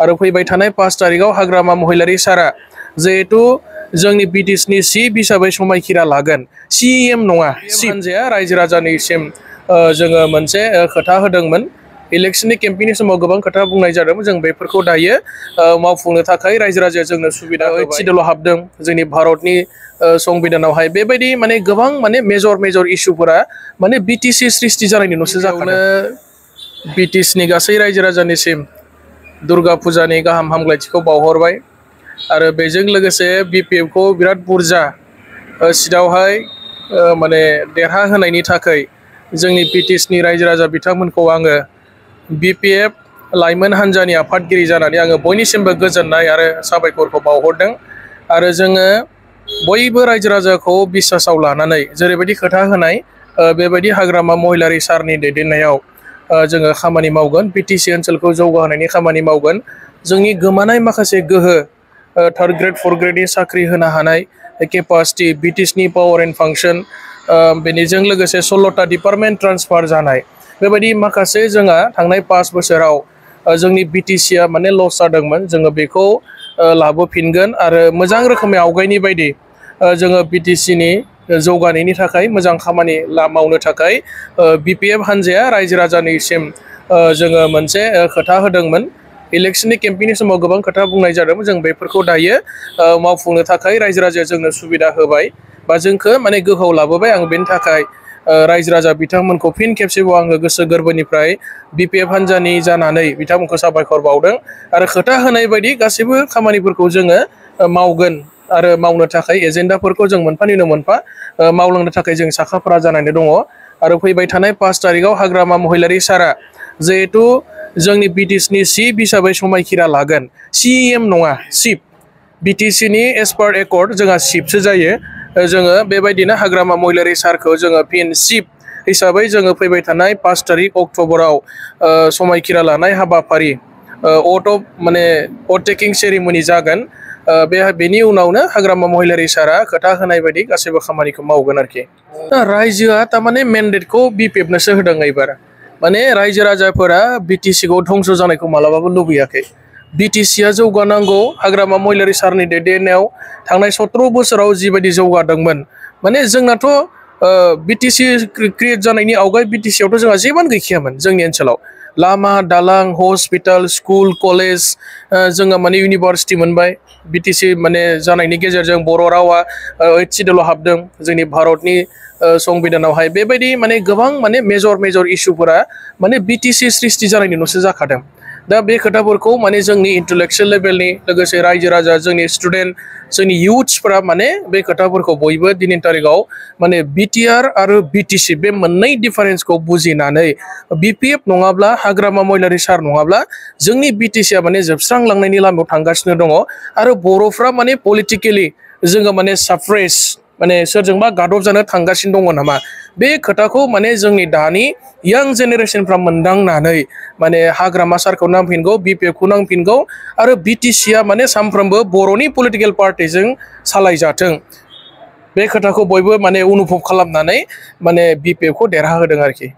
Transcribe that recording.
आरो फैबाय थानाय 5 तारिखआव हाग्रामा महिलारी सारा जिहेतु जोंनि बिटिसिनि चिफ हिसाबै समायखिरा लागोन सिएम नङा हानजाया रायजो राजानिसिम जोङो मोनसे खोथा होदोंमोन इलेक्शननि केम्पेइननि समाव गोबां खोथा बुंनाय जादोंमोन जों बेफोरखौ दायो मावफुंनो थाखाय रायजो राजाया जोंनो सुबिदा एसिडल' हाबदों जोंनि भारतनि संबिधानावहाय बेबायदि माने गोबां माने मेजर इस्युफोरा माने बिटिसि सृष्टि जानायनि उनावसो जाखादों बिटिसिनि गासै रायजो राजानिसिम दुर्गा फुजानि गाहाम हामलायथिखौ बावहरबाय आरो बेजों लोगोसे बिपिएफखौ बिराद बुरजा सिटआवहाय माने देरहाहोनायनि थाखाय जोंनि बिटिसिनि रायजो राजा बिथांमोनखौ आङो बिपिएफ लाइमोन हान्जानि आफादगिरि जानानै आङो बयनिसिमबो गोजोननाय आरो साबायखरखौ बावहरदों आरो जोङो बयबो रायजो राजाखौ बिसासाव लानानै जेरैबायदि खोथा होनाय बेबायदि हाग्रामा महिलारी सारनि दैदेननायाव जोङो खामानि मावगोन बिटिसि ओनसोलखौ जौगाहोनायनि खामानि मावगोन जोंनि गोमानाय माखासे गोहो थार्ड ग्रेड 4 ग्रेडनि साख्रि होनो हानाय केपासिटि बिटिसिनि पावार एन्ड फांसन बेनिजों लोगोसे 16टा डिपार्टमेन्ट ट्रान्सफार जानाय बेबायदि माखासे जोंहा थांनाय 5 बोसोराव जोंनि बिटिसिया माने लस जादोंमोन जोङो बेखौ लाबोफिनगोन आरो मोजां रोखोमै आवगायनि बायदि जोङो बिटिसिनि जौगानायनि थाखाय मोजां खामानि मावनो थाखाय बिपिएफ हान्जाया रायजो राजानिसिम जोङो मोनसे खोथा होदोंमोन इलेक्शननि केम्पेइननि समाव गोबां खोथा बुंनाय जादोंमोन जों बेफोरखौ दायो मावफुंनो थाखाय रायजो राजाया जोंनो सुबिदा होबाय बा जोंखौ माने गोहोआव लाबोबाय आं बेनि थाखाय रायजो राजा बिथांमोनखौ फिन खेबसेबाव आङो गोसो गोरबोनिफ्राय बिपिएफ हान्जानि जानानै बिथांमोनखौ साबायखर बावदों आरो खोथा होनाय बायदि गासैबो खामानिफोरखौ जोङो मावगोन आरो मावनो थाखाय एजेन्डाफोरखौ जों मोनफानि उनाव मोनफा मावलांनो थाखाय जों साखाफारा जानानै दङ आरो फैबाय थानाय 5 तारिखआव हाग्रामा महिलारी सारा जिहेतु जोंनि बिटिसिनि चिफ हिसाबै समायखिरा लागोन सिएम नङा चिफ बिटिसिनि एस पार एकर्ड जोंहा चिफसो जायो जोङो बेबायदिनो हाग्रामा महिलारी सारखौ जोङो फिन चिफ हिसाबै जोङो फैबाय थानाय 5 तारिख अक्ट'बराव समायखिरा लानाय हाबाफारि अट टेकिं सेरेमनि जागोन बेनि उनावनो हाग्रामा महिलारी सारा खोथा होनाय बायदि गासैबो खामानिखौ मावगोन आरोखि रायजोआ थारमाने मेन्डेटखौ बिपिएफनोसो होदों एबार माने रायजो राजाफोरा बिटिसिखौ धंस जानायखौ मालाबाबो लुबैयाखै बिटिसिया जौगानांगौ हाग्रामा महिलारी सारनि दैदेननायाव थांनाय 17 बोसोराव जिबायदि जौगादोंमोन माने जोंनाथ' बिटिसि क्रिएट जानायनि आवगाय बिटिसियावथ' जोंहा जेबोआनो गैखायामोन जोंनि ओनसोलाव लामा दालां हस्पिटाल स्कुल कलेज जोङो माने इउनिभार्सिटि मोनबाय बिटिसि माने जानायनि गेजेरजों बर' रावा 8 सिडुलाव हाबदों जोंनि भारतनि संबिधानावहाय बेबायदि माने गोबां माने मेजर इस्युफोरा माने बिटिसि सृष्टि जानायनि उनावसो जाखादों दा बे खोथाफोरखौ माने जोंनि इन्टेलेक्चुयेल लेभेलनि लोगोसे रायजो राजा जोंनि स्टुडेन्ट जोंनि इयुथ्सफोरा माने बे खोथाफोरखौ बयबो दिनैनि तारिखआव माने बिटिआर आरो बिटिसि बे मोननै डिफारेन्सखौ बुजिनानै बिपिएफ नङाब्ला हाग्रामा महिलारी सार नङाब्ला जोंनि बिटिसिया माने जोबस्रांलांनायनि लामायाव थांगासिनो दङ आरो बर'फ्रा माने पलिटिकेलि जोङो माने साप्रेस माने सोरजोंबा गादब जानो थांगासिनो दङ नामा बे खोथाखौ माने जोंनि दानि यां जेनेरेसनफ्रा मोनदांनानै माने हाग्रामा सारखौ नांफिनगौ बिपिएफखौ नांफिनगौ आरो बिटिसिया माने सानफ्रोमबो बर'नि पलिटिकेल पार्टिजों सालायजाथों बे खोथाखौ बयबो माने अनुभब खालामनानै माने बिपिएफखौ देरहाहोदों आरोखि